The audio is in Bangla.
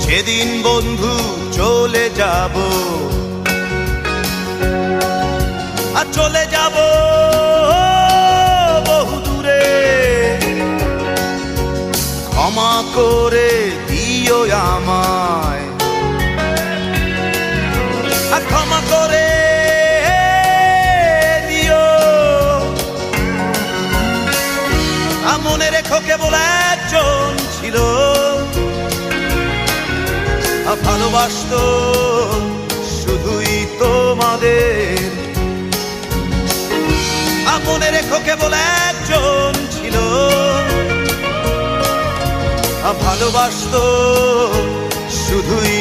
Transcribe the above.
যেদিন বন্ধু চলে যাব, আর চলে যাব বহু দূরে, ক্ষমা করে দিও আমায়, আর ক্ষমা করে দিও। মনে রেখো কেবল একজন ছিল, ভালোবাসতো শুধুই তোমাদের। মনে রেখো কেবল একজন ছিল, ভালোবাসতো শুধুই